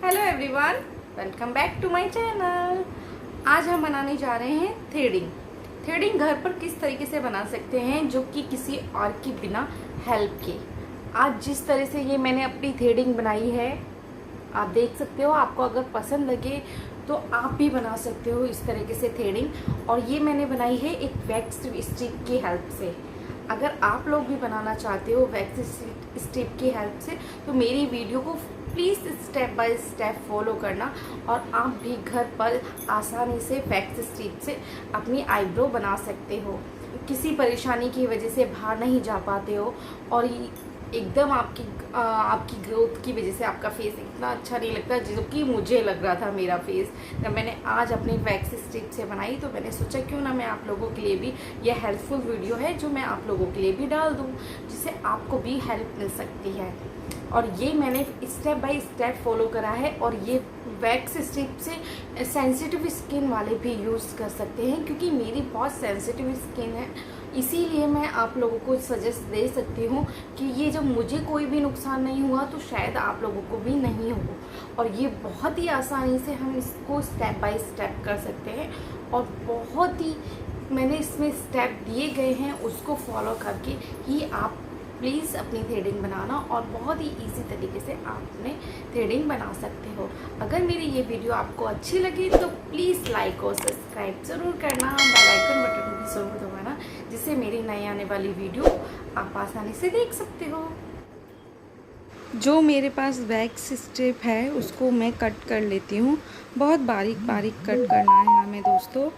Hello everyone, welcome back to my channel. आज हम बनाने जा रहे हैं थ्रेडिंग घर पर किस तरीके से बना सकते हैं जो कि किसी और की बिना हेल्प के। आज जिस तरह से ये मैंने अपनी थ्रेडिंग बनाई है आप देख सकते हो। आपको अगर पसंद लगे तो आप भी बना सकते हो इस तरीके से थ्रेडिंग। और ये मैंने बनाई है एक वैक्स स्ट्रिप की हेल्प से। अगर आप लोग भी बनाना चाहते हो वैक्स स्ट्रिप की हेल्प से तो मेरी वीडियो को please step by step follow करना और आप भी घर पर आसानी से वैक्स स्ट्रिप से अपनी आईब्रो बना सकते हो। किसी परेशानी की वजह से बाहर नहीं जा पाते हो और एकदम आपकी ग्रोथ की वजह से आपका फेस इतना अच्छा नहीं लगता जो कि मुझे लग रहा था मेरा फेस जब मैंने आज अपनी वैक्स स्ट्रिप से बनाई। तो मैंने सोचा क्यों ना मैं आप लोगों के लिए भी यह हेल्पफुल वीडियो है जो मैं आप लोगों के लिए भी डाल दूं जिससे आपको भी हेल्प मिल सकती है। और ये मैंने स्टेप बाय स्टेप फॉलो करा है। और ये वैक्स स्ट्रिप से सेंसिटिव स्किन वाले भी यूज़ कर सकते हैं क्योंकि मेरी बहुत सेंसिटिव स्किन है, इसीलिए मैं आप लोगों को सजेस्ट दे सकती हूँ कि ये जब मुझे कोई भी नुकसान नहीं हुआ तो शायद आप लोगों को भी नहीं हो। और ये बहुत ही आसानी से हम इसको स्टेप बाय स्टेप कर सकते हैं और बहुत ही मैंने इसमें स्टेप दिए गए हैं उसको फॉलो करके ही आप प्लीज़ अपनी थ्रेडिंग बनाना और बहुत ही इजी तरीके से आप अपने थ्रेडिंग बना सकते हो। अगर मेरी ये वीडियो आपको अच्छी लगी तो प्लीज़ लाइक और सब्सक्राइब ज़रूर करना, बेल आइकन बटन भी ज़रूर दबाना जिससे मेरी नई आने वाली वीडियो आप आसानी से देख सकते हो। जो मेरे पास वैक्स स्ट्रिप है उसको मैं कट कर लेती हूँ। बहुत बारीक बारीक कट करना है हमें दोस्तों,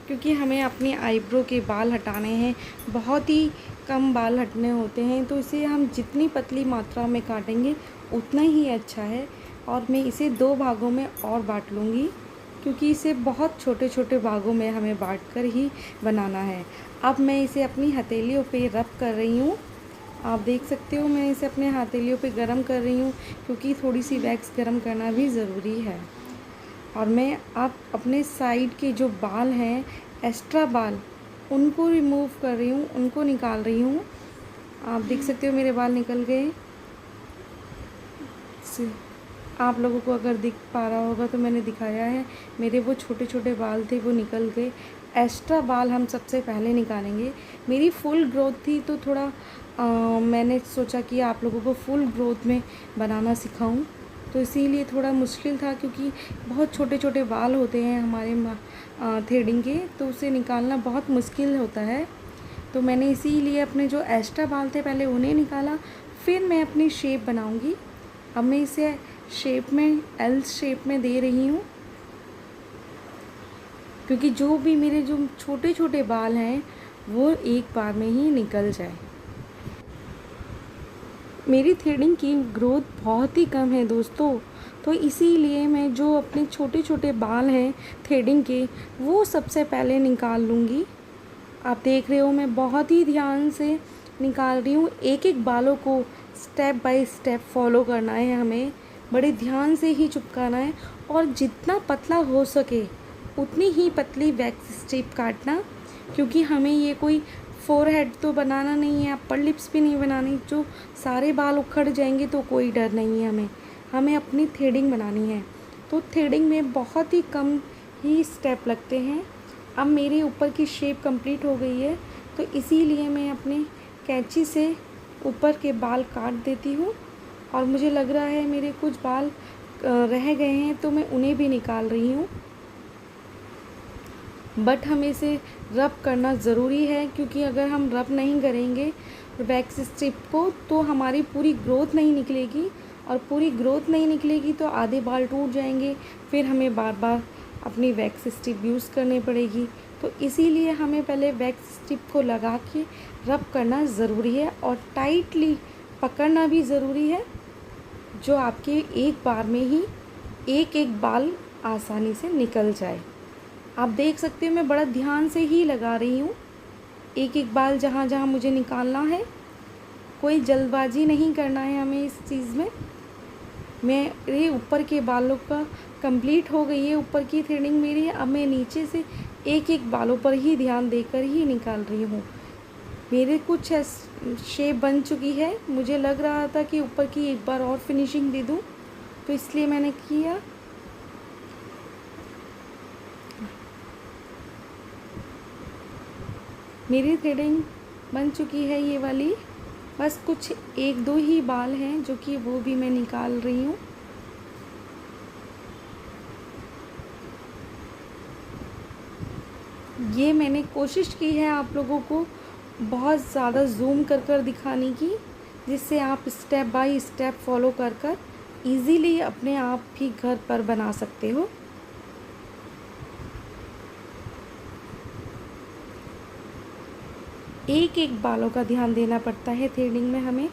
क्योंकि हमें अपनी आईब्रो के बाल हटाने हैं। बहुत ही कम बाल हटने होते हैं तो इसे हम जितनी पतली मात्रा में काटेंगे उतना ही अच्छा है। और मैं इसे 2 भागों में और बांट लूँगी क्योंकि इसे बहुत छोटे छोटे भागों में हमें बांट कर ही बनाना है। अब मैं इसे अपनी हथेलियों पे रब कर रही हूँ। आप देख सकते हो मैं इसे अपने हथेलियों पे गरम कर रही हूँ क्योंकि थोड़ी सी वैक्स गरम करना भी ज़रूरी है। और मैं अब अपने साइड के जो बाल हैं एक्स्ट्रा बाल उनको रिमूव कर रही हूँ, उनको निकाल रही हूँ। आप देख सकते हो मेरे बाल निकल गए। आप लोगों को अगर दिख पा रहा होगा तो मैंने दिखाया है, मेरे वो छोटे छोटे बाल थे वो निकल गए। एक्स्ट्रा बाल हम सबसे पहले निकालेंगे। मेरी फुल ग्रोथ थी तो थोड़ा मैंने सोचा कि आप लोगों को फुल ग्रोथ में बनाना सिखाऊं, तो इसीलिए थोड़ा मुश्किल था क्योंकि बहुत छोटे छोटे बाल होते हैं हमारे थ्रेडिंग के, तो उसे निकालना बहुत मुश्किल होता है। तो मैंने इसीलिए अपने जो एक्स्ट्रा बाल थे पहले उन्हें निकाला, फिर मैं अपनी शेप बनाऊंगी। अब मैं इसे शेप में एल शेप में दे रही हूँ क्योंकि जो भी मेरे जो छोटे छोटे बाल हैं वो एक बार में ही निकल जाए। मेरी थ्रेडिंग की ग्रोथ बहुत ही कम है दोस्तों, तो इसीलिए मैं जो अपने छोटे छोटे बाल हैं थ्रेडिंग के वो सबसे पहले निकाल लूँगी। आप देख रहे हो मैं बहुत ही ध्यान से निकाल रही हूँ। एक एक बालों को स्टेप बाय स्टेप फॉलो करना है, हमें बड़े ध्यान से ही चिपकाना है और जितना पतला हो सके उतनी ही पतली वैक्स स्ट्रिप काटना, क्योंकि हमें ये कोई फोरहेड तो बनाना नहीं है, अपर लिप्स भी नहीं बनानी जो सारे बाल उखड़ जाएंगे तो कोई डर नहीं है। हमें अपनी थ्रेडिंग बनानी है तो थ्रेडिंग में बहुत ही कम ही स्टेप लगते हैं। अब मेरे ऊपर की शेप कंप्लीट हो गई है तो इसीलिए मैं अपने कैंची से ऊपर के बाल काट देती हूँ। और मुझे लग रहा है मेरे कुछ बाल रह गए हैं तो मैं उन्हें भी निकाल रही हूँ। बट हमें इसे रब करना ज़रूरी है क्योंकि अगर हम रब नहीं करेंगे वैक्स स्ट्रिप को तो हमारी पूरी ग्रोथ नहीं निकलेगी, और पूरी ग्रोथ नहीं निकलेगी तो आधे बाल टूट जाएंगे, फिर हमें बार बार अपनी वैक्स स्ट्रिप यूज़ करनी पड़ेगी। तो इसीलिए हमें पहले वैक्स स्ट्रिप को लगा के रब करना ज़रूरी है और टाइटली पकड़ना भी ज़रूरी है, जो आपके एक बार में ही एक एक बाल आसानी से निकल जाए। आप देख सकते हो मैं बड़ा ध्यान से ही लगा रही हूँ एक एक बाल जहाँ जहाँ मुझे निकालना है। कोई जल्दबाजी नहीं करना है हमें इस चीज़ में। मेरे ऊपर के बालों का कंप्लीट हो गई है, ऊपर की थ्रेडिंग मेरी है। अब मैं नीचे से एक एक बालों पर ही ध्यान देकर ही निकाल रही हूँ। मेरे कुछ शेप बन चुकी है, मुझे लग रहा था कि ऊपर की एक बार और फिनिशिंग दे दूँ, तो तो इसलिए मैंने किया। मेरी थ्रेडिंग बन चुकी है ये वाली, बस कुछ 1-2 ही बाल हैं जो कि वो भी मैं निकाल रही हूँ। ये मैंने कोशिश की है आप लोगों को बहुत ज़्यादा जूम कर कर दिखाने की, जिससे आप स्टेप बाय स्टेप फॉलो कर कर ईज़िली अपने आप भी घर पर बना सकते हो। एक एक बालों का ध्यान देना पड़ता है थ्रेडिंग में हमें।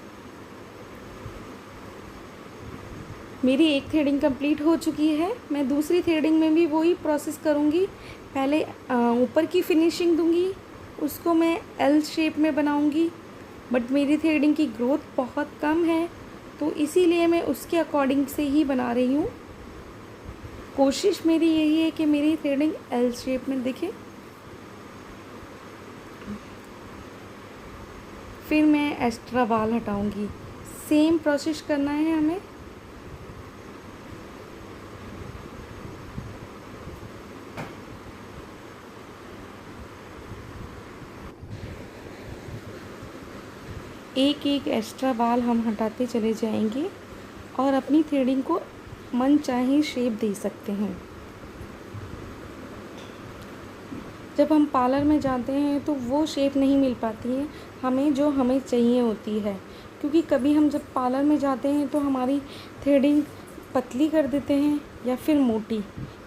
मेरी एक थ्रेडिंग कंप्लीट हो चुकी है। मैं दूसरी थ्रेडिंग में भी वही प्रोसेस करूँगी। पहले ऊपर की फिनिशिंग दूँगी, उसको मैं एल शेप में बनाऊँगी, बट मेरी थ्रेडिंग की ग्रोथ बहुत कम है तो इसीलिए मैं उसके अकॉर्डिंग से ही बना रही हूँ। कोशिश मेरी यही है कि मेरी थ्रेडिंग एल शेप में दिखे। फिर मैं एक्स्ट्रा बाल हटाऊँगी। सेम प्रोसेस करना है हमें। एक एक एक्स्ट्रा बाल हम हटाते चले जाएंगे और अपनी थ्रेडिंग को मनचाही शेप दे सकते हैं। जब हम पार्लर में जाते हैं तो वो शेप नहीं मिल पाती है हमें जो हमें चाहिए होती है, क्योंकि कभी हम जब पार्लर में जाते हैं तो हमारी थ्रेडिंग पतली कर देते हैं या फिर मोटी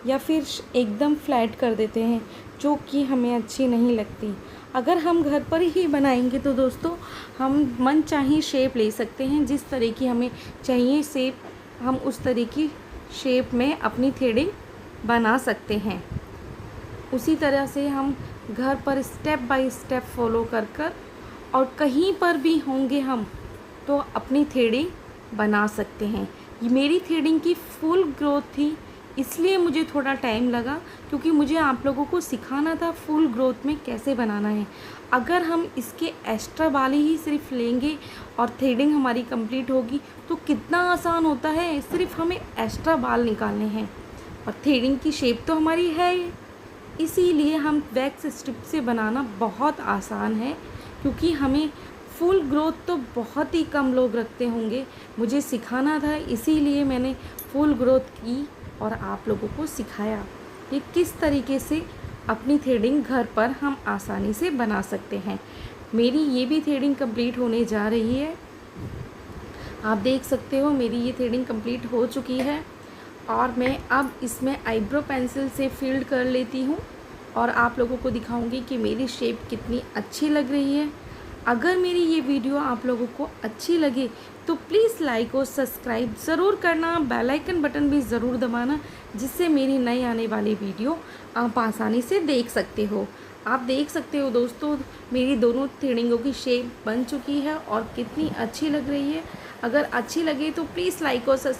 या फिर एकदम फ्लैट कर देते हैं, जो कि हमें अच्छी नहीं लगती। अगर हम घर पर ही बनाएंगे तो दोस्तों हम मनचाही शेप ले सकते हैं। जिस तरह की हमें चाहिए शेप, हम उस तरह की शेप में अपनी थ्रेडिंग बना सकते हैं। उसी तरह से हम घर पर स्टेप बाय स्टेप फॉलो कर कर और कहीं पर भी होंगे हम तो अपनी थ्रेडिंग बना सकते हैं। ये मेरी थ्रेडिंग की फुल ग्रोथ थी, इसलिए मुझे थोड़ा टाइम लगा, क्योंकि मुझे आप लोगों को सिखाना था फुल ग्रोथ में कैसे बनाना है। अगर हम इसके एक्स्ट्रा बाल ही सिर्फ लेंगे और थ्रेडिंग हमारी कंप्लीट होगी तो कितना आसान होता है। सिर्फ हमें एक्स्ट्रा बाल निकालने हैं और थ्रेडिंग की शेप तो हमारी है ही। इसीलिए हम वैक्स स्ट्रिप से बनाना बहुत आसान है, क्योंकि हमें फुल ग्रोथ तो बहुत ही कम लोग रखते होंगे। मुझे सिखाना था, इसीलिए मैंने फुल ग्रोथ की और आप लोगों को सिखाया कि किस तरीके से अपनी थ्रेडिंग घर पर हम आसानी से बना सकते हैं। मेरी ये भी थ्रेडिंग कंप्लीट होने जा रही है। आप देख सकते हो मेरी ये थ्रेडिंग कंप्लीट हो चुकी है और मैं अब इसमें आईब्रो पेंसिल से फिल्ड कर लेती हूँ और आप लोगों को दिखाऊंगी कि मेरी शेप कितनी अच्छी लग रही है। अगर मेरी ये वीडियो आप लोगों को अच्छी लगे तो प्लीज़ लाइक और सब्सक्राइब ज़रूर करना, बेल आइकन बटन भी ज़रूर दबाना, जिससे मेरी नई आने वाली वीडियो आप आसानी से देख सकते हो। आप देख सकते हो दोस्तों मेरी दोनों थ्रेडिंगों की शेप बन चुकी है और कितनी अच्छी लग रही है। अगर अच्छी लगे तो प्लीज़ लाइक और सब्सक्राइब